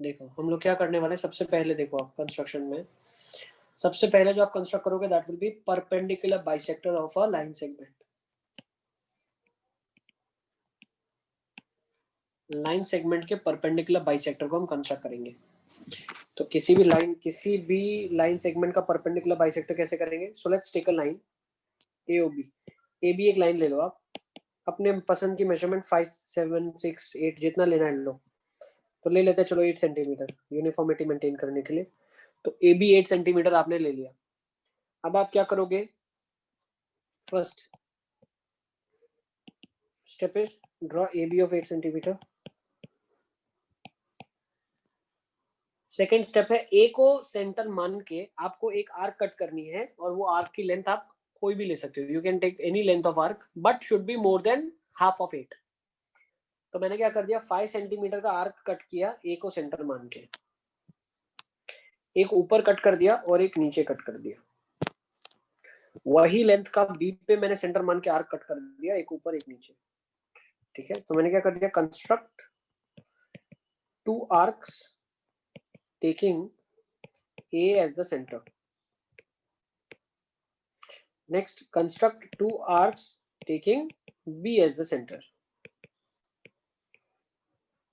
देखो हम लोग क्या करने वाले हैं, सबसे पहले देखो आप कंस्ट्रक्शन में सबसे पहले जो आप कंस्ट्रक्ट करोगे that will be perpendicular bisector of a line segment. Line segment के परपेंडिकुलर बाइसेक्टर को हम कंस्ट्रक्ट करेंगे। तो किसी भी लाइन सेगमेंट का परपेंडिकुलर बाइसेक्टर कैसे करेंगे? So let's take a line AOB। AB एक लाइन ले लो आप, अपने पसंद की मेजरमेंट 5, 7, 6, 8 जितना लेना है लो। तो ले लेते हैं चलो 8 सेंटीमीटर यूनिफॉर्मिटी मेंटेन करने के लिए। तो AB 8 सेंटीमीटर आपने ले लिया। अब आप क्या करोगे? First step is draw AB of 8 centimetre. Second step है A को सेंटर मान के आपको एक आर्क कट करनी है, और वो आर्क की लेंथ आप कोई भी ले सकते हो, you can take any length of arc but should be more than half of 8। तो मैंने क्या कर दिया, 5 सेंटीमीटर का आर्क कट किया A को सेंटर मान के, एक ऊपर कट कर दिया और एक नीचे कट कर दिया। वही लेंथ का B पे मैंने सेंटर मान के आर्क कट कर दिया, एक ऊपर एक नीचे। ठीक है, तो मैंने क्या कर दिया, construct 2 arcs taking A as the center. Next, construct 2 arcs taking B as the center.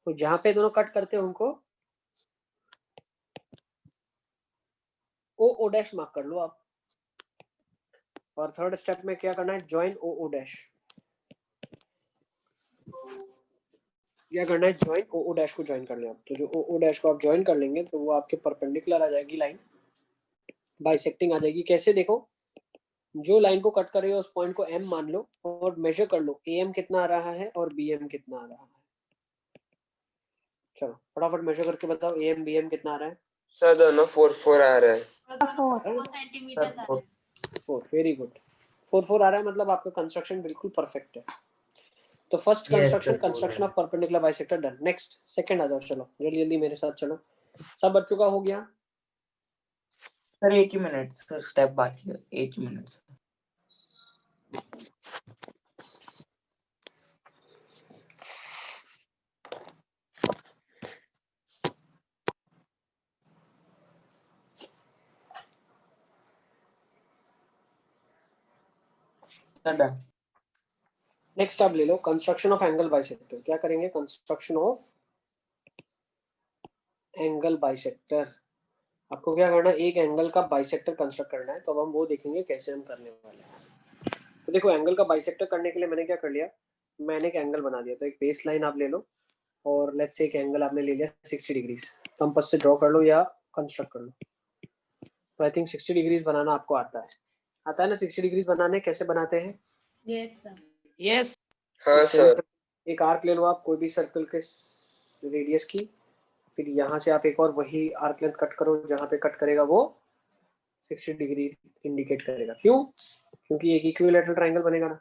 तो जहां पे दोनों कट करते हैं उनको O डैश मार्क कर लो आप। और थर्ड स्टेप में क्या करना है, ज्वाइन O डैश। क्या करना है, ज्वाइन O डैश को ज्वाइन कर लें आप। तो जो O डैश को आप ज्वाइन कर लेंगे तो वो आपके परपेंडिकुलर आ जाएगी लाइन, बाइसेक्टिंग आ जाएगी। कैसे? देखो, जो लाइन को कट कर रहे हो उस पॉइंट को M मान लो और मेजर कर लो AM कितना आ रहा है और BM कितना आ रहा है। चलो फटाफट मेजर करके बताओ, AM BM कितना आ रहा है? सर दोनों 4 आ रहा है। 4 सेंटीमीटर। 4, very good. 4 आ रहा है, मतलब आपका कंस्ट्रक्शन बिल्कुल परफेक्ट है। तो first construction of perpendicular bisector done. Next second आ जाओ, चलो जल्दी जल्दी मेरे साथ चलो। सब बच्चों का हो गया? सर 1 ही मिनट सर, स्टेप बाकी है, 1 ही मिनट सर। डन। नेक्स्ट आप ले लो कंस्ट्रक्शन ऑफ एंगल बाइसेक्टर। क्या करेंगे? Construction of angle bisector. आपको क्या करना है, एक एंगल का बाइसेक्टर कंस्ट्रक्ट करना है। तो अब हम वो देखेंगे कैसे हम करने वाले हैं। तो देखो, एंगल का बाइसेक्टर करने के लिए मैंने क्या कर लिया, मैंने एक एंगल बना दिया। तो एक बेस लाइन आप ले लो और लेट्स से एक एंगल आपने ले लिया 60 डिग्रीज। कंपास से ड्रॉ कर लो या कंस्ट्रक्ट कर लो। तो आई थिंक 60 डिग्रीज बनाना आपको आता है ना? 60 डिग्रीज बनाने कैसे बनाते हैं? Yes sir. यस। हाँ सर। एक आर्क ले लो आप कोई भी सर्कल के रेडियस की, फिर यहाँ से आप एक और वही आर्क लेंथ कट करो, जहाँ पे कट करेगा वो 60 डिग्री इंडिकेट करेगा। क्यों? क्योंकि एक इक्विलैटरल ट्रायंगल बनेगा ना।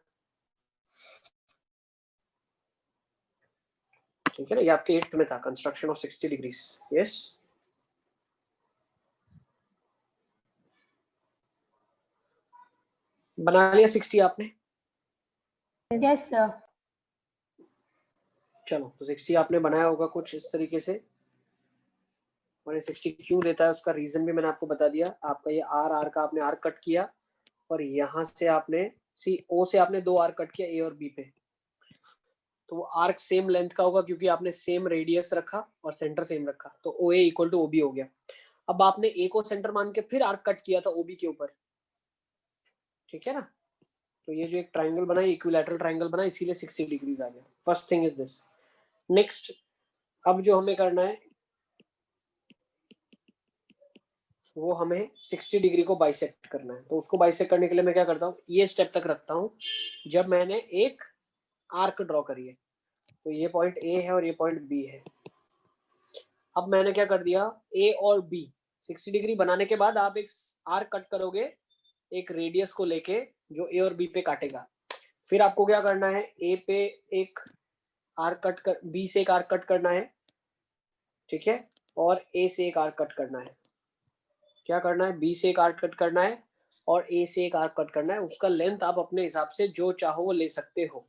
ठीक है ना? ये आपके 8th में था, कंस्ट्रक्शन ऑफ 60 डिग्रीज। यस, बना लिया 60 आपने? Yes sir. चलो, तो 60 आपने बनाया होगा कुछ इस तरीके से। और 60 क्यों लेता है उसका रीजन भी मैंने आपको बता दिया। आपका ये आर का आपने आर्क कट किया और यहाँ से आपने O से आपने 2 आर्क कट किया A और B पे। तो वो आर्क सेम लेंथ का होगा क्योंकि आपने सेम रेडियस रखा और सेंटर सेम रखा। तो OA इक्वल टू OB हो गया। अब आपने A को सेंटर मान के फिर आर्क कट किया था OB के ऊपर। ठीक है ना? तो ये जो एक ट्राइंगल बना, इक्विलैटरल ट्राइंगल बना, इसीलिए 60 डिग्रीज आ गया। First thing is this. Next, अब जो हमें करना है वो हमें 60 डिग्री को बाइसेक्ट करना है। तो उसको बाइसेक्ट करने के लिए मैं क्या करता हूँ, ये स्टेप तक रखता हूँ जब मैंने एक आर्क ड्रॉ करी है। तो ये पॉइंट A है और ये पॉइंट B है। अब मैंने क्या कर दिया, A और B 60 डिग्री बनाने के बाद आप एक आर्क कट करोगे एक रेडियस को लेके जो A और B पे काटेगा। फिर आपको क्या करना है, A पे एक आर्क कट कर, B से एक आर्क कट करना है। ठीक है, और A से एक आर्क कट करना है। क्या करना है, B से एक आर्क कट करना है और A से एक आर्क कट करना है। उसका लेंथ आप अपने हिसाब से जो चाहो वो ले सकते हो।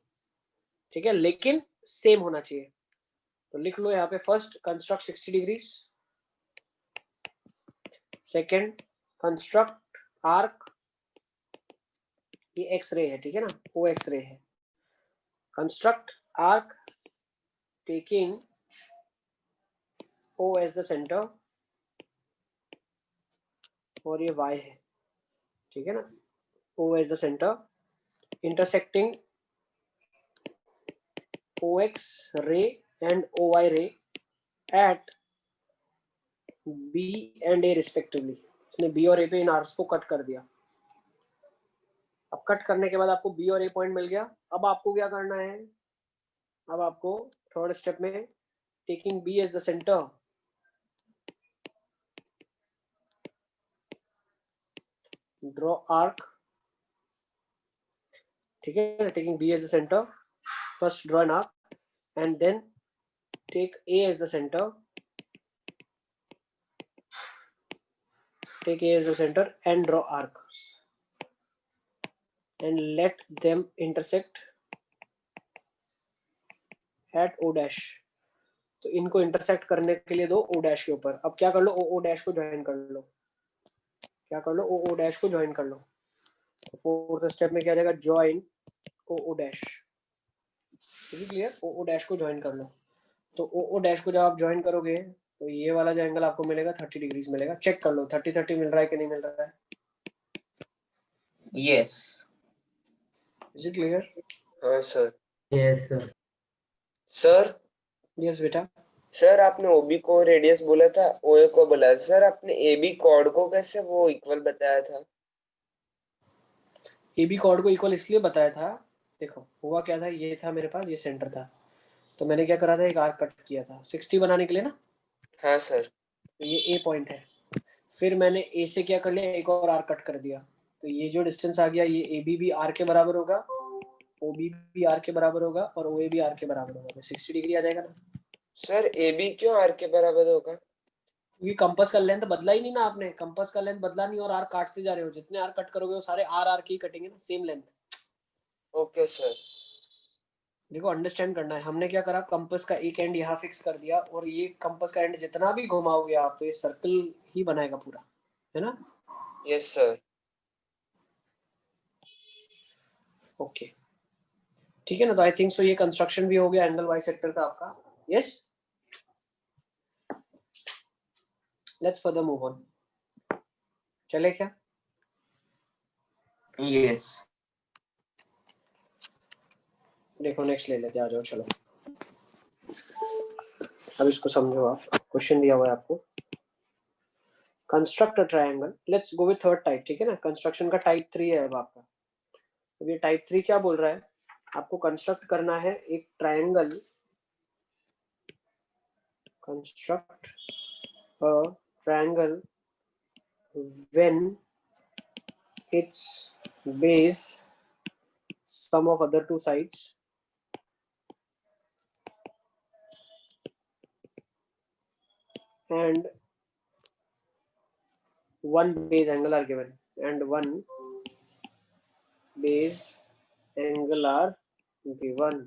ठीक है, लेकिन सेम होना चाहिए। तो लिख लो यहाँ पे, first construct 60 degrees. Second construct arc, ये एक्स रे है, ठीक है ना, ओ एक्स रे है। Construct arc taking O as the centre, और ये y है, ठीक है ना, O as the centre, intersecting OX ray and OY ray at B and A respectively। उसने B और A पे इन आर्क्स को कट कर दिया। अब कट करने के बाद आपको B और A पॉइंट मिल गया। अब आपको क्या करना है, अब आपको थर्ड स्टेप में taking B as the centre, draw arc, ठीक है, taking B as the centre, first draw an arc and then take A as the centre, take A as the center and draw arc and let them intersect at O dash। तो इनको intersect करने के लिए दो O dash के ऊपर। अब क्या कर लो, O dash को ज्वाइन कर लो, क्या कर लो, O dash को ज्वाइन कर लो। तो फोर्थ स्टेप में क्या जाएगा, join O dash, clear, O dash को ज्वाइन कर लो। तो O dash को जब आप ज्वाइन करोगे तो ये वाला जो एंगल आपको मिलेगा 30 डिग्रीज मिलेगा। चेक कर लो 30-30 मिल रहा है कि नहीं मिल रहा है। Yes. Is it clear? हाँ sir. Yes, sir. Sir yes बेटा। सर आपने ओबी को रेडियस बोला था, ओए को बोला था। सर आपने एबी कॉर्ड को कैसे वो इक्वल बताया था? AB कॉर्ड को इक्वल इसलिए बताया था, देखो हुआ क्या था, ये था मेरे पास, ये सेंटर था, तो मैंने क्या करा था, एक आर्क कट किया था 60 बनाने के लिए ना। हाँ सर। तो ये A पॉइंट है, फिर मैंने A से क्या कर लिया, एक और आर्क कट कर दिया, तो ये जो डिस्टेंस आ गया ये AB भी R के बराबर होगा, OB भी R के बराबर होगा और OA भी R के बराबर होगा, तो 60 डिग्री आ जाएगा ना। सर एबी क्यों आर के बराबर होगा? क्योंकि कंपास का लेंथ बदला ही नहीं ना आपने, कंपास का लेंथ बदला नहीं और आर्क काटते जा रहे हो, जितने आर्क कट करोगे वो सारे आर के ही कटेंगे ना, सेम लेंथ। Okay sir. देखो अंडरस्टैंड करना है, हमने क्या करा, कंपास का एक एंड यहाँ फिक्स कर दिया और ये कंपास का एंड जितना भी घुमाओगे आप तो ये सर्कल ही बनाएगा पूरा, है ना। Yes sir. ओके ठीक है ना, तो आई थिंक सो ये कंस्ट्रक्शन भी हो गया एंगल बाइसेक्टर का आपका। Yes, let's further move on, चले क्या? Yes. देखो नेक्स्ट ले लेते, आ जाओ चलो। अब इसको समझो आप, क्वेश्चन दिया हुआ है आपको, construct a triangle, let's go with third type, ठीक है ना, कंस्ट्रक्शन का टाइप 3 है अब आपका। अब ये टाइप 3 क्या बोल रहा है, आपको कंस्ट्रक्ट करना है एक triangle, construct a triangle when its base sum of other two sides and one base angle are given, and one base angle are given।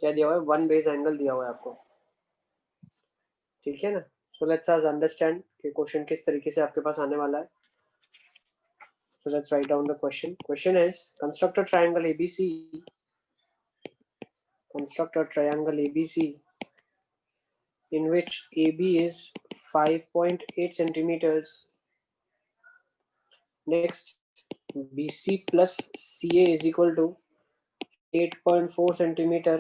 क्या दिया हुआ है, वन बेस एंगल दिया हुआ है आपको, ठीक है ना। सो लेट्स अस अंडरस्टैंड कि क्वेश्चन किस तरीके से आपके पास आने वाला है। So let's write down the question. Question is, construct a triangle ABC. Construct a triangle ABC in which AB is 5.8 centimeters. Next, BC plus CA is equal to 8.4 centimeter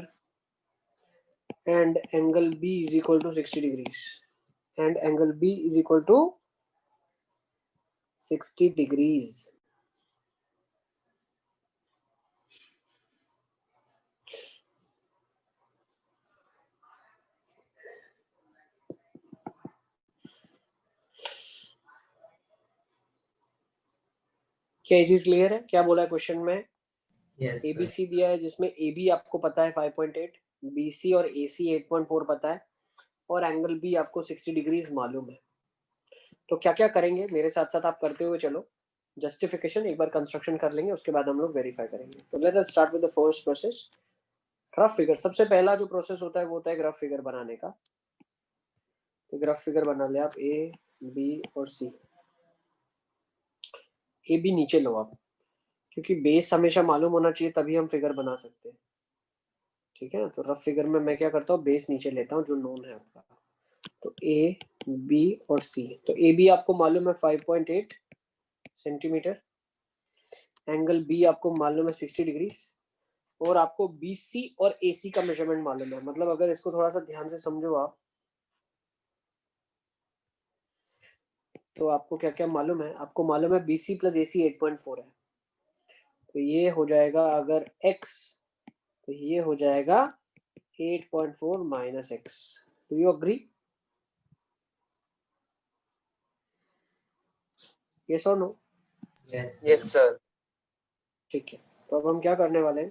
and angle B is equal to 60 degrees. And angle B is equal to 60 degrees. क्या चीज clear है, क्या बोला है question में? Yes, sir. ABC दिया है जिसमें AB आपको पता है 5.8, BC और AC 8.4 पता है और एंगल B आपको 60 डिग्रीज मालूम है। तो क्या क्या करेंगे मेरे साथ साथ आप करते हुए चलो, जस्टिफिकेशन एक बार कंस्ट्रक्शन कर लेंगे, उसके बाद हम लोग वेरीफाई करेंगे। तो let us start with the first process, graph figure. सबसे पहला जो प्रोसेस होता है वो होता है ग्राफ फिगर बनाने का। तो ग्राफ फिगर बना ले आप, A बी और सी। ए बी नीचे लो आप, क्योंकि बेस हमेशा मालूम होना चाहिए तभी हम फिगर बना सकते हैं, ठीक है ना। तो रफ फिगर में मैं क्या करता हूँ, बेस नीचे लेता हूँ जो नोन है आपका। तो ए बी और सी, तो ए बी आपको मालूम है 5.8 सेंटीमीटर, एंगल बी आपको मालूम है 60 डिग्री, और आपको बी सी और ए सी का मेजरमेंट मालूम है। मतलब अगर इसको थोड़ा सा ध्यान से समझो आप, तो आपको क्या क्या मालूम है, आपको मालूम है बी सी प्लस ए सी 8.4 है, तो ये हो जाएगा अगर x, तो ये हो जाएगा 8.4 minus x. Do you agree? Yes और नो? Yes. Yes sir. ठीक है, तो अब हम क्या करने वाले हैं,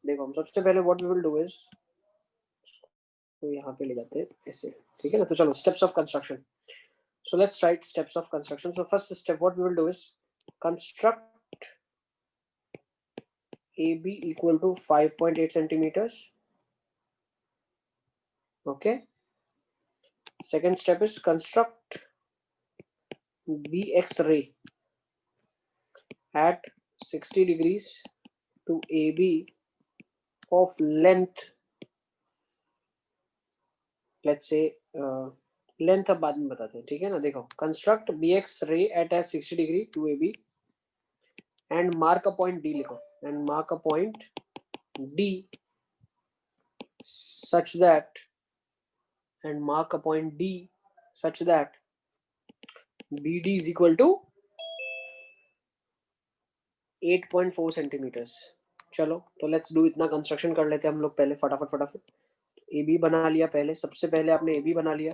देखो हम सबसे पहले what we will do is, तो यहाँ पे ले जाते हैं ऐसे, ठीक है ना। तो चलो steps of construction, so let's write steps of construction. So first step what we will do is construct AB equal to 5.8 centimeters. Okay, second step is construct BX ray at 60 degrees to AB of length, let's say length अब बाद में बताते हैं, ठीक है ना। देखो construct BX ray at a 60 degree to AB and mark a point D, लिखो and mark a point D such that, and mark a point D such that BD is equal to 8.4 centimetres. चलो तो let's do, इतना construction कर लेते हैं हम लोग पहले फटाफट फटाफट। ए बी बना लिया पहले, सबसे पहले आपने ए बी बना लिया,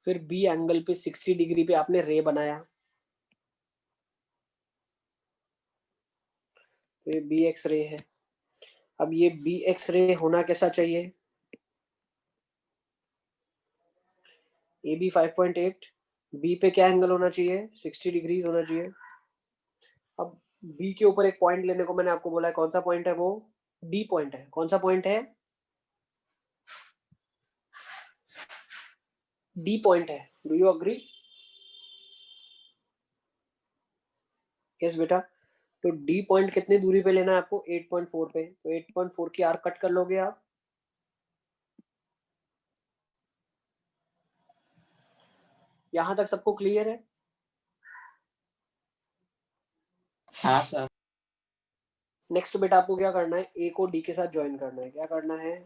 फिर बी एंगल पे 60 डिग्री पे आपने रे बनाया, तो ये बी एक्स रे है। अब ये बी एक्स रे होना कैसा चाहिए, ए बी 5.8, बी पे क्या एंगल होना चाहिए, 60 डिग्री होना चाहिए। अब बी के ऊपर एक पॉइंट लेने को मैंने आपको बोला है, कौन सा पॉइंट है वो, डी पॉइंट है। कौन सा पॉइंट है, डी पॉइंट है। Do you agree? यस बेटा। तो डी पॉइंट कितनी दूरी पे लेना है आपको, 8.4 पे, तो 8.4 की आर्क कट कर लोगे आप। यहां तक सबको क्लियर है? हाँ सर। नेक्स्ट बेटा आपको क्या करना है, ए को डी के साथ ज्वाइन करना है। क्या करना है,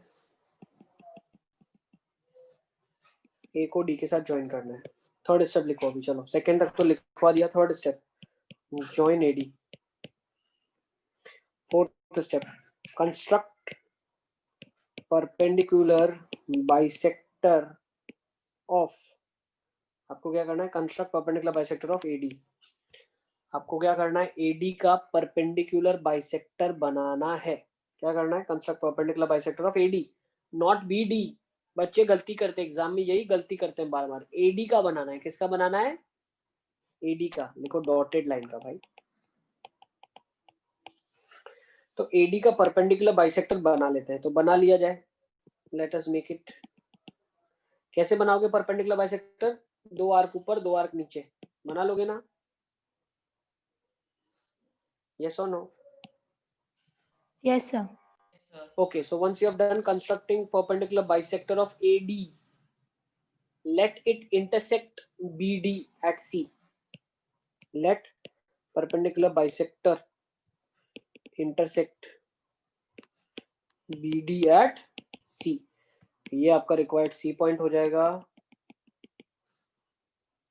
ए को डी के साथ ज्वाइन करना है। थर्ड स्टेप लिखो अभी, चलो सेकंड तक तो लिखवा दिया, third step join AD. Fourth step construct perpendicular bisector of, आपको क्या करना है, construct perpendicular bisector of AD. आपको क्या करना है, एडी का परपेंडिकुलर बाइसेक्टर बनाना है। क्या करना है, construct perpendicular bisector of AD, not BD. बच्चे गलती करते हैं एग्जाम में, यही गलती करते हैं बार बार। एडी का बनाना है, किसका बनाना है, एडी का, लिखो डॉटेड लाइन का भाई। तो एडी का परपेंडिकुलर बाइसेक्टर बना लेते हैं, तो बना लिया जाए। Let us make it. कैसे बनाओगे परपेंडिकुलर बाइसेक्टर, 2 आर्क ऊपर 2 आर्क नीचे, बना लोगे ना? yes or no? Yes, sir. Okay, so once you have done constructing perpendicular bisector of AD, let it intersect BD at C. Let perpendicular bisector intersect BD at C. ये आपका required C point हो जाएगा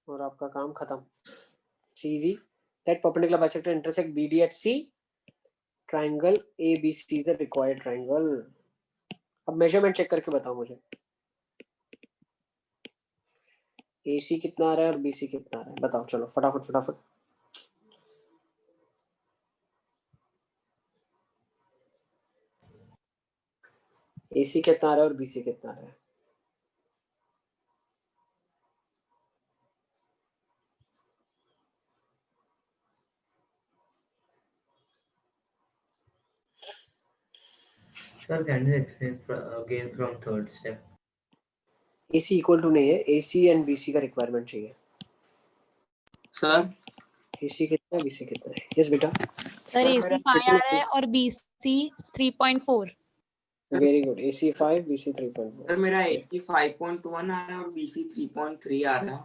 और आपका काम खत्म। सीधी let perpendicular bisector intersect BD at C. Triangle ABC is the required triangle. अब measurement check करके बताओ मुझे, AC कितना आ रहा है और BC कितना आ रहा है, बताओ चलो फटाफट फटाफट। AC कितना आ रहा है और BC कितना आ रहा है? Sir, can you explain again from third step? AC equal to नहीं है, AC एंड BC का रिक्वायरमेंट चाहिए। सर AC कितना है, BC कितना है? यस बेटा, सर AC 5 आ रहा है और BC 3.4। Very good. AC 5, BC 3.4। Sir मेरा 85.1 आ रहा है और BC 3.3 आ रहा है।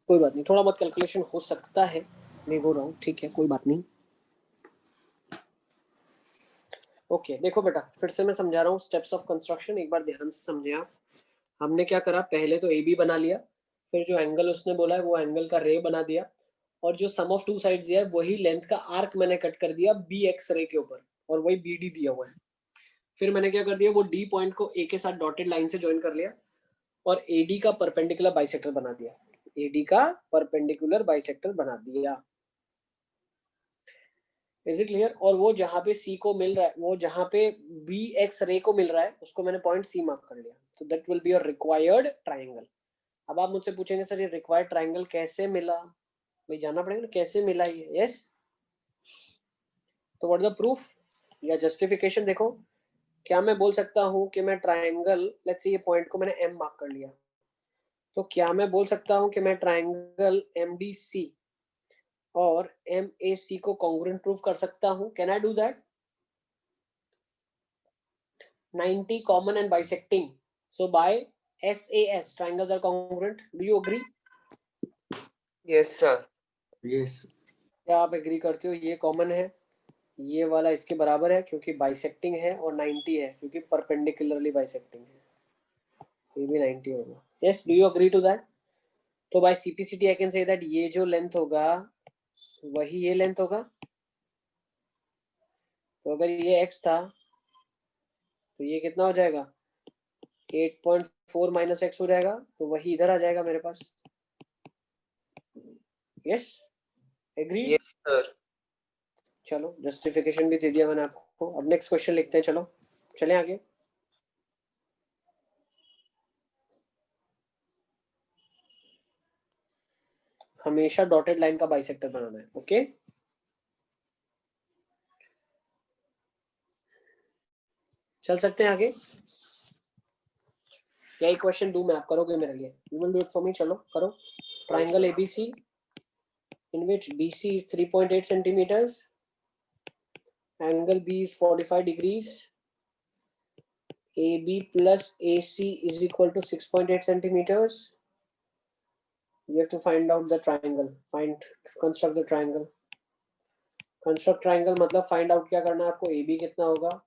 कोई बात नहीं, थोड़ा बहुत कैलकुलेशन हो सकता है, मैं बोल रहा हूँ, ठीक है, कोई बात नहीं। ओके देखो बेटा, फिर से मैं समझा रहा हूँ स्टेप्स ऑफ कंस्ट्रक्शन, एक बार ध्यान से समझे आप। हमने क्या करा, पहले तो AB बना लिया, फिर जो एंगल उसने बोला है वो एंगल का रे बना दिया, और जो सम ऑफ टू साइड्स दिया है वही लेंथ का आर्क मैंने कट कर दिया BX रे के ऊपर, और वही BD दिया हुआ है। फिर मैंने क्या कर दिया, वो D पॉइंट को A के साथ डॉटेड लाइन से ज्वाइन कर लिया और AD का परपेंडिकुलर बाइसेक्टर बना दिया। AD का परपेंडिकुलर बाइसेक्टर बना दिया। Is it clear? और वो जहां पे C को मिल रहा है, वो जहां पे BX रे को मिल रहा है, उसको मैंने पॉइंट C मार्क कर लिया। तो that will be your required triangle. अब आप मुझसे पूछेंगे सर ये रिक्वायर्ड ट्राइंगल कैसे मिला, भाई जानना पड़ेगा ना कैसे मिला ये। यस, तो व्हाट द प्रूफ या जस्टिफिकेशन? देखो, क्या मैं बोल सकता हूँ कि मैं ट्राइंगल, लेट्स से ये पॉइंट को मैंने M मार्क कर लिया, तो क्या मैं बोल सकता हूँ कि मैं ट्राइंगल MDC और MAC को कॉन्ग्रुएंट प्रूफ कर सकता हूँ? Can I do that? 90 common and bisecting, so by SAS triangles are congruent. Do you agree? Yes sir. Yes क्या आप एग्री करते हो? ये कॉमन है, ये वाला इसके बराबर है क्योंकि बाइसेक्टिंग है, और 90 है क्योंकि परपेंडिकुलरली बाइसेक्टिंग है, ये भी 90 होगा। Yes, do you agree to that? तो by CPCT I can say that ये जो लेंथ होगा वही ये लेंथ होगा। तो अगर ये x था तो ये कितना हो जाएगा, 8.4 माइनस x हो जाएगा, तो वही इधर आ जाएगा मेरे पास। Yes, agree? Yes sir. चलो, जस्टिफिकेशन भी दे दिया मैंने आपको। अब नेक्स्ट क्वेश्चन लिखते हैं, चलो चलें आगे। हमेशा डॉटेड लाइन का बाइसेक्टर बनाना है, ओके? चल सकते हैं आगे? यही क्वेश्चन दूं मैं, आप करोगे मेरे लिए? You will do it for me, चलो करो। Triangle ABC in which BC is 3.8 centimeters, angle B is 45 degrees, AB plus AC is equal to 6.8 centimeters. You have to find out the triangle, construct the triangle. Construct triangle मतलब find out क्या करना है आपको, AB कितना होगा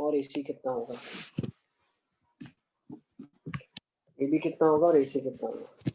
और AC कितना होगा। AB कितना होगा और AC कितना होगा।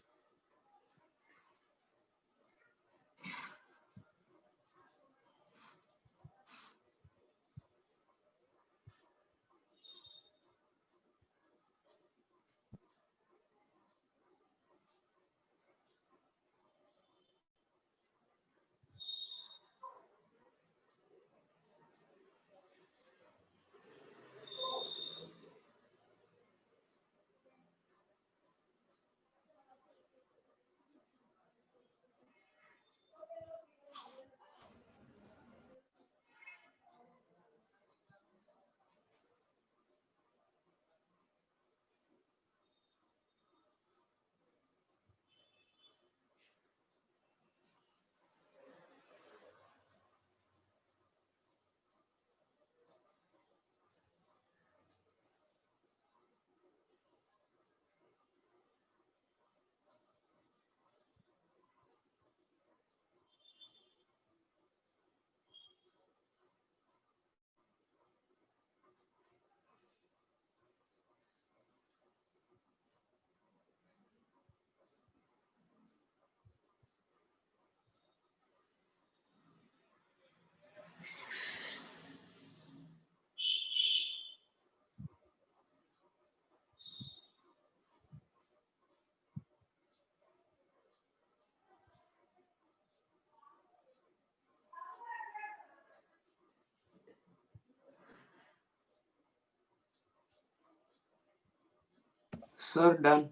Sir done.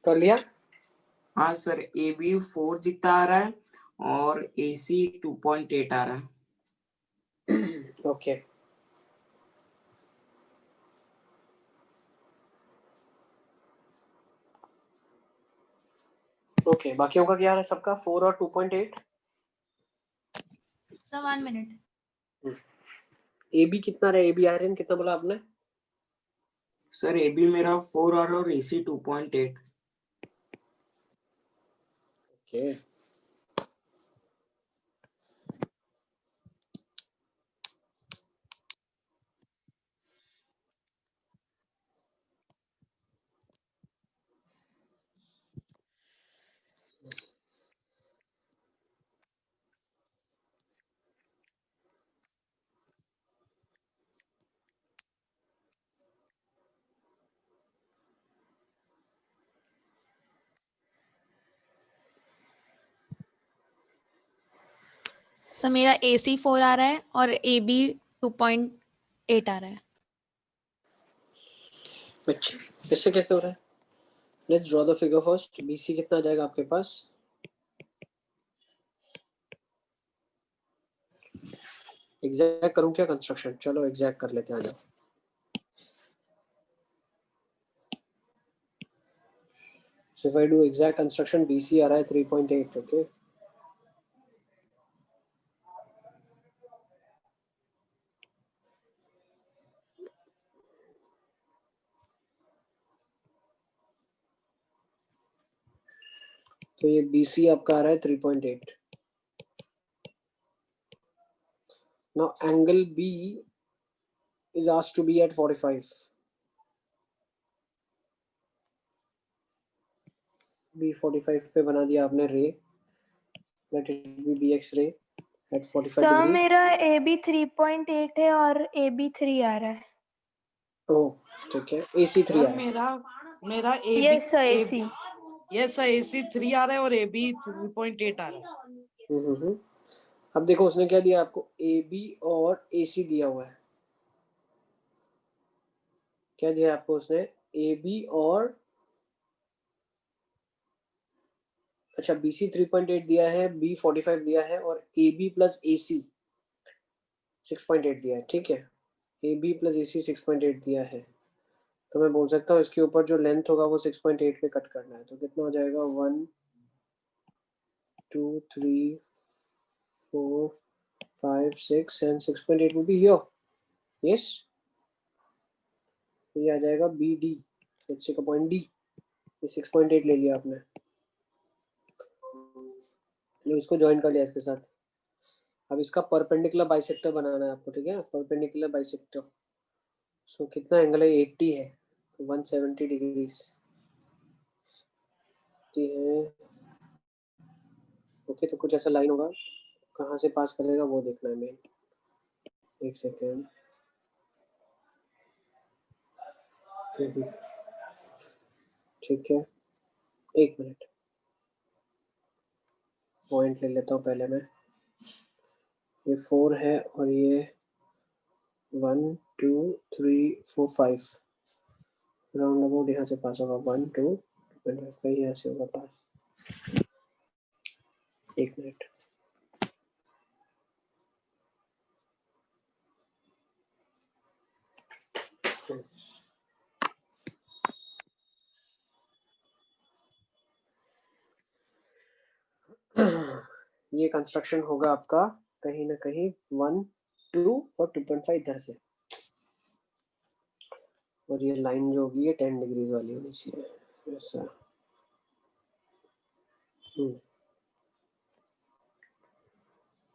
कर लिया? हाँ सर, AB 4 जितना आ रहा है और AC 2.8 आ रहा है। ओके ओके, बाकियों का क्या है सबका 4 और 2.8? Sir 1 minute. ए बी कितना रहा? ए बी आर्यन कितना बोला आपने? सर ए बी मेरा 4 और ए सी 2.8। ओके, सर मेरा AC 4 आ रहा है और AB 2.8 आ रहा है। अच्छा, इससे कैसे हो रहा है? Let's draw the figure first. BC कितना आ जाएगा आपके पास? एग्जैक्ट करूं क्या कंस्ट्रक्शन? चलो एग्जैक्ट कर लेते हैं, आ जाओ। So if I do exact construction, BC आ रहा है 3.8, okay? तो ये BC आपका आ रहा है 3.8. Now angle B is asked to be at 45. B45 पे बना दिया आपने रे. Let it be BX ray at 45 sir degree. मेरा AB 3.8 है और AB 3 आ रहा है। ओह, ठीक है। AC 3 आ सर रहा है। मेरा AB yes sir AC। Yes sir AC 3 आ रहा है और AB 3.8 आ रहा है। अब देखो उसने क्या दिया आपको? AB और AC दिया हुआ है। क्या दिया आपको उसने? AB और अच्छा BC 3.8 दिया है, B45 दिया है और AB प्लस AC 6.8 दिया है, ठीक है। AB प्लस AC 6.8 दिया है, तो मैं बोल सकता हूँ इसके ऊपर जो लेंथ होगा वो 6.8 पे कट करना है। तो कितना हो जाएगा? 1 2 3 4 5 6 and 6.8 will be here. Yes, तो ये आ जाएगा BD। let's take a point D। ये 6.8 ले लिया आपने, ये उसको ज्वाइन कर लिया इसके साथ। अब इसका परपेंडिकुलर बाइसेक्टर बनाना है आपको, ठीक है? Perpendicular bisector. सो कितना एंगल है? 80 है, तो 170 डिग्रीज है। ओके, तो कुछ ऐसा लाइन होगा, कहाँ से पास करेगा वो देखना है मेन। एक सेकेंड, ठीक है, एक मिनट, पॉइंट ले लेता हूँ पहले मैं। ये 4 है और ये 1 2 3 4 5 राउंड अबाउट यहाँ से पास होगा। 1 2 कहीं यहाँ से होगा पास। एक मिनट, ये कंस्ट्रक्शन होगा आपका कहीं ना कहीं 1 2 और 2.5 इधर से, और ये लाइन जो होगी ये 10 डिग्रीज वाली होनी चाहिए ऐसा।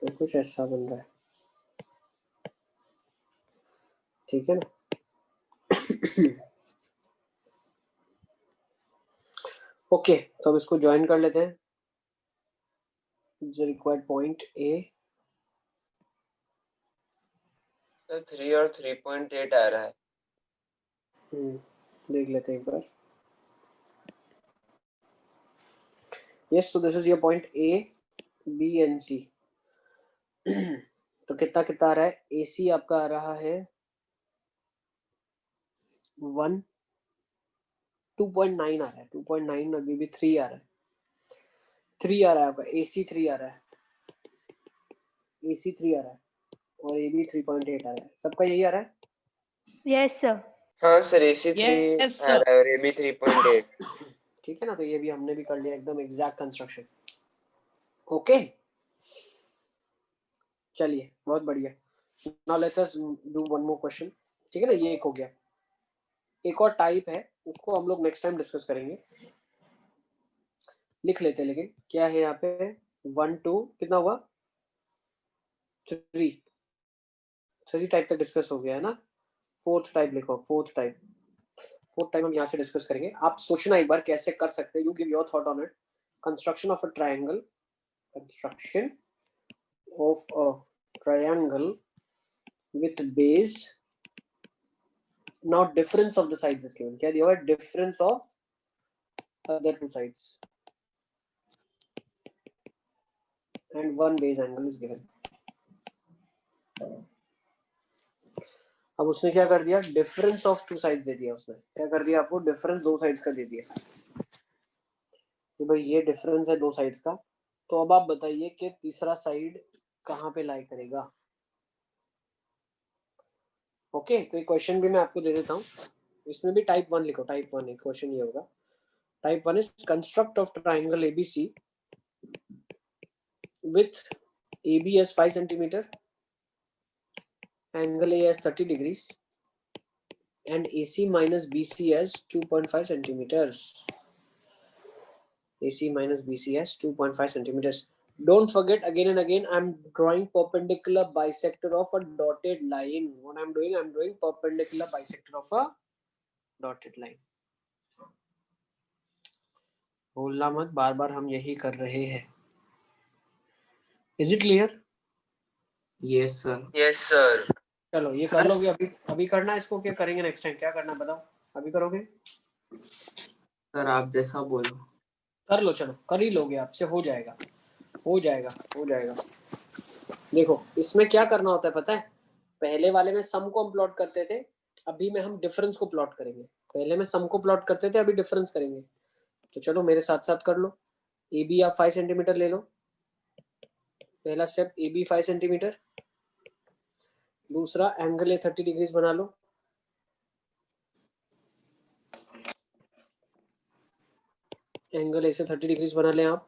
तो कुछ ऐसा बन रहा है, ठीक है ना? ओके, तो अब इसको ज्वाइन कर लेते हैं। रिक्वायर्ड पॉइंट ए, 3 और 3.8 आ रहा है। देख लेते हैं एक बार। Yes, so this is your point A B and C. तो कितना कितना आ रहा है? AC आपका आ रहा है 1 2.9 आ रहा है, 2.9, अभी भी 3 आ रहा है, 3 आ रहा है आपका। AC 3 आ रहा है, AC 3 आ रहा है और AB 3.8 आ रहा है। सबका यही आ रहा है? Yes sir. हाँ सर AC 3 Yes, आ sir. रहा है और AB 3.8। ठीक है ना, तो ये भी हमने भी कर लिया एकदम एग्जैक्ट कंस्ट्रक्शन। ओके चलिए बहुत बढ़िया। Now let's us do one more question. ठीक है ना, ये एक हो गया। एक और टाइप है, उसको हम लोग नेक्स्ट टाइम डिस्कस करेंगे। लिख लेते हैं, लेकिन क्या है यहाँ पे 1 2 कितना हुआ 3 टाइप तक डिस्कस हो गया है ना। फोर्थ टाइप लिखो, फोर्थ टाइप हम यहाँ से डिस्कस करेंगे। आप सोचना एक बार कैसे कर सकते हैं, you give your thought on it. Construction of a triangle, construction of a triangle with base, now difference of the sides is given। क्या दिया हुआ है, difference of other two sides and one base angle is given। अब उसने क्या कर दिया, difference of two sides दे दिया। उसने क्या कर दिया आपको, डिफरेंस दो साइड्स का दे दिया कि भाई ये डिफरेंस है दो साइड्स का। तो अब आप बताइए कि तीसरा साइड कहाँ पे लाई करेगा। ओके तो ये क्वेश्चन भी मैं आपको दे देता हूँ, इसमें भी टाइप 1 लिखो। टाइप 1 क्वेश्चन ये होगा। Type 1 is construct of triangle ABC with AB as 5 centimeter, angle A as 30 degrees and AC minus BC as 2.5 centimeters। AC minus BC as 2.5 centimeters। Don't forget, again and again I'm drawing perpendicular bisector of a dotted line। What I'm doing perpendicular bisector of a dotted line। भूलना मत, बार बार हम यही कर रहे हैं। Is it clear? Yes sir. Yes sir. चलो ये कर लोगे अभी करना है इसको, क्या करेंगे नेक्स्ट टाइम, क्या करना है बताओ, अभी करोगे? सर आप जैसा बोलो। कर लो, चलो कर ही लोगे, आपसे हो जाएगा हो जाएगा हो जाएगा। देखो इसमें क्या करना होता है पता है, पहले वाले में सम को हम प्लॉट करते थे, अभी में हम डिफरेंस को प्लॉट करेंगे। पहले में सम को प्लॉट करते थे, अभी डिफरेंस करेंगे। तो चलो मेरे साथ साथ कर लो। ए बी आप 5 सेंटीमीटर ले लो, पहला स्टेप ए बी 5 सेंटीमीटर। दूसरा एंगल ए 30 डिग्रीज बना लो। एंगल ए से 30 डिग्रीज बना लें आप।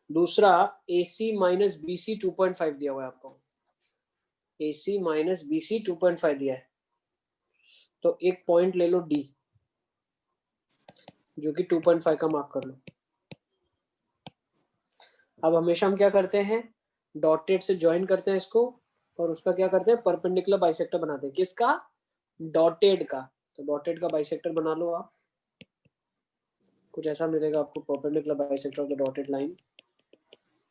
दूसरा AC माइनस BC 2.5 दिया हुआ है आपको, AC माइनस BC 2.5 दिया है। तो एक पॉइंट ले लो D, जो कि 2.5 का मार्क कर लो। अब हमेशा हम क्या करते हैं, डॉटेड से ज्वाइन करते हैं इसको, और उसका क्या करते हैं, परपेंडिकुलर बाइसेक्टर बनाते हैं। किसका, डॉटेड का। तो डॉटेड का बाइसेक्टर बना लो आप, कुछ ऐसा मिलेगा आपको, perpendicular bisector of the dotted line.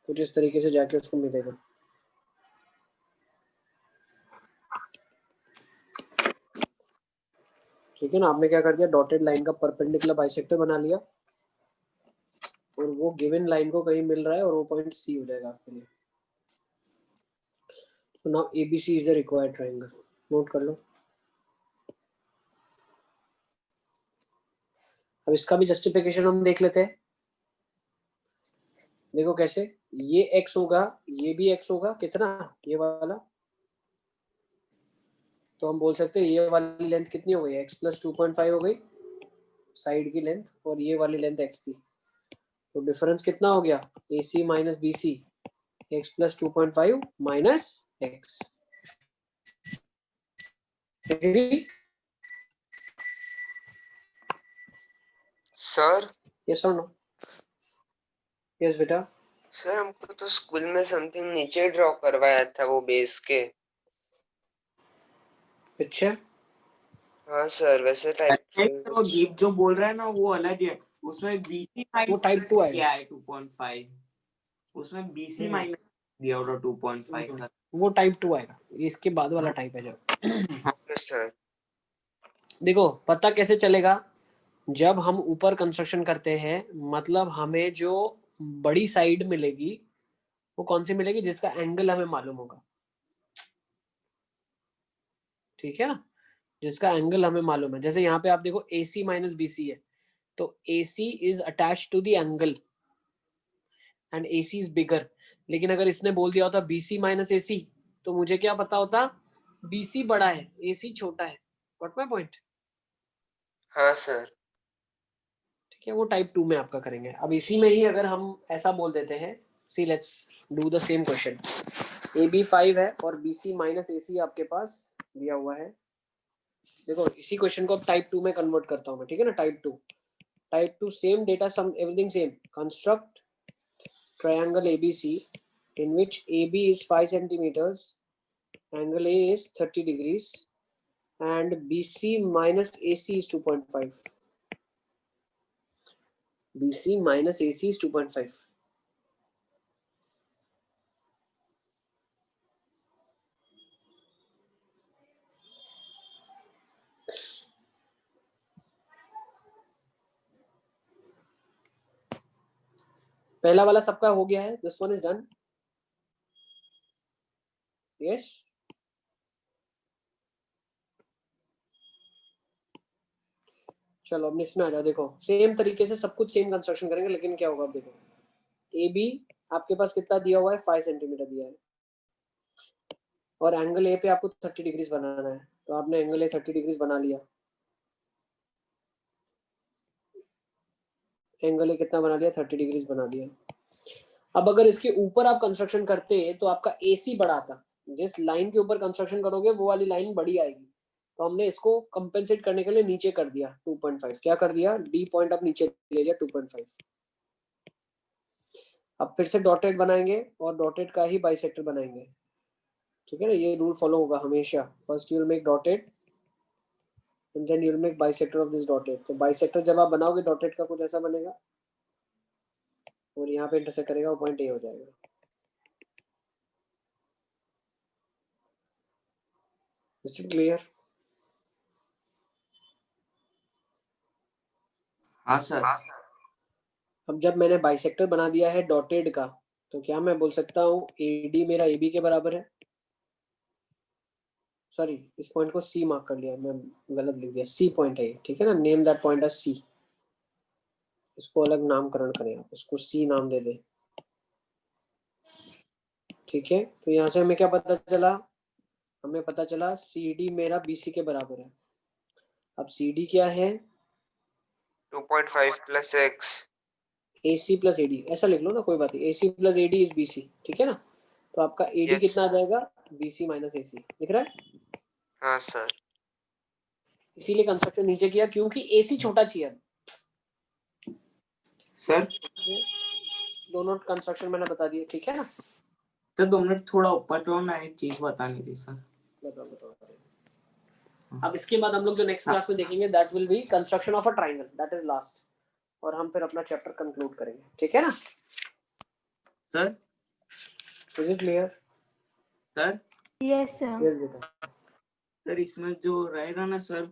कुछ इस तरीके से जाके उसको मिलेगा। ठीक है ना, आपने क्या कर दिया, डॉटेड लाइन का परपेंडिकुलर बाइसेक्टर बना लिया, और वो गिवन लाइन को कहीं मिल रहा है, और वो पॉइंट सी हो जाएगा आपके लिए। तो now ABC is the required triangle, note कर लो। अब इसका भी जस्टिफिकेशन हम देख लेते हैं। देखो कैसे, ये x होगा, ये भी x होगा, कितना, ये वाला। तो हम बोल सकते हैं ये वाली लेंथ कितनी हो गई, x प्लस 2.5 हो गई साइड की लेंथ, और ये वाली लेंथ x थी। तो डिफरेंस कितना हो गया, AC minus BC, x plus 2.5 minus x। Sir yes और नो? यस बेटा। सर हमको तो स्कूल में समथिंग नीचे ड्रॉ करवाया था वो बेस के। अच्छा हाँ सर, वैसे टाइप वो गिव जो बोल रहा है ना वो अलग है, उसमें BC वो टाइप 2 दिया आएगा, है 2.5, उसमें BC माइनस दिया होगा 2.5 सर। वो टाइप 2 आएगा, इसके बाद वाला टाइप है जो। सर देखो पता कैसे चलेगा, जब हम ऊपर कंस्ट्रक्शन करते हैं, मतलब हमें जो बड़ी साइड मिलेगी वो कौन सी मिलेगी, जिसका एंगल हमें मालूम होगा। ठीक है ना, जिसका एंगल हमें मालूम है। जैसे यहाँ पे आप देखो AC माइनस BC है, तो AC is attach to the angle and AC is bigger. लेकिन अगर इसने बोल दिया होता BC माइनस AC, तो मुझे क्या पता होता, BC बड़ा है AC छोटा है। What my point? हाँ सर। क्या वो टाइप 2 में आपका करेंगे। अब इसी में ही अगर हम ऐसा बोल देते हैं, see let's do the same question. AB 5 है और BC माइनस AC आपके पास दिया हुआ है। देखो इसी क्वेश्चन को अब टाइप 2 में कन्वर्ट करता हूँ मैं, ठीक है ना। Type 2 same data, some everything same. Construct triangle ABC in which AB is 5 centimeters, angle A is 30 degrees, and BC minus AC is 2.5. BC minus AC is 2.5. पहला वाला सबका हो गया है, this one is done. Yes, चलो अब इसमें आ जाओ। देखो सेम तरीके से सब कुछ सेम कंस्ट्रक्शन करेंगे, लेकिन क्या होगा अब देखो। AB आपके पास कितना दिया हुआ है, 5 सेंटीमीटर दिया है, और एंगल A पे आपको 30 डिग्रीज बनाना है, तो आपने एंगल A 30 डिग्रीज बना लिया। एंगल A कितना बना लिया, 30 डिग्रीज बना दिया। अब अगर इसके ऊपर आप कंस्ट्रक्शन करते तो आपका AC बड़ा आता। जिस लाइन के ऊपर कंस्ट्रक्शन करोगे वो वाली लाइन बड़ी आएगी, तो हमने इसको कंपेंसेट करने के लिए नीचे कर दिया 2.5। क्या कर दिया, D पॉइंट अब नीचे ले लिया 2.5। अब फिर से डॉटेड बनाएंगे और डॉटेड का ही बाइसेक्टर बनाएंगे, ठीक है ना। ये रूल फॉलो होगा हमेशा। First you will make dotted and then you will make bisector of this dotted. तो बाइसेक्टर जब आप बनाओगे डॉटेड का कुछ ऐसा बनेगा, और यहाँ पे इंटरसेक्ट करेगा, वो पॉइंट A हो जाएगा। Is it clear? हाँ सर। अब जब मैंने बाइसेक्टर बना दिया है डॉटेड का, तो क्या मैं बोल सकता हूँ AD मेरा AB के बराबर है। सॉरी, इस पॉइंट को C मार्क कर लिया, मैं गलत लिख दिया। C पॉइंट है ये, ठीक है ना। Name that point as C। इसको अलग नामकरण करें आप, इसको C नाम दे दे, ठीक है। तो यहाँ से हमें क्या पता चला, हमें पता चला CD मेरा BC के बराबर है। अब CD क्या है, 2.5 plus x। AC plus AD, ऐसा लिख लो ना, कोई बात नहीं। AC plus AD is BC, ठीक है ना। तो आपका AD Yes. कितना आ जाएगा, BC माइनस AC, दिख रहा है। हाँ सर। इसीलिए कंस्ट्रक्शन नीचे किया, क्योंकि AC छोटा चाहिए। सर दोनों कंस्ट्रक्शन मैंने बता दिए, ठीक है ना। सर 2 मिनट थोड़ा ऊपर पे ना एक चीज बतानी थी सर। बताओ। अब इसके बाद हम लोग जो नेक्स्ट क्लास में देखेंगे that will B construction of a triangle, that is last, और हम फिर अपना चैप्टर कंक्लूड करेंगे, ठीक है ना। Sir is it clear? Sir yes sir. Yes बेटा। सर इसमें जो रहेगा ना सर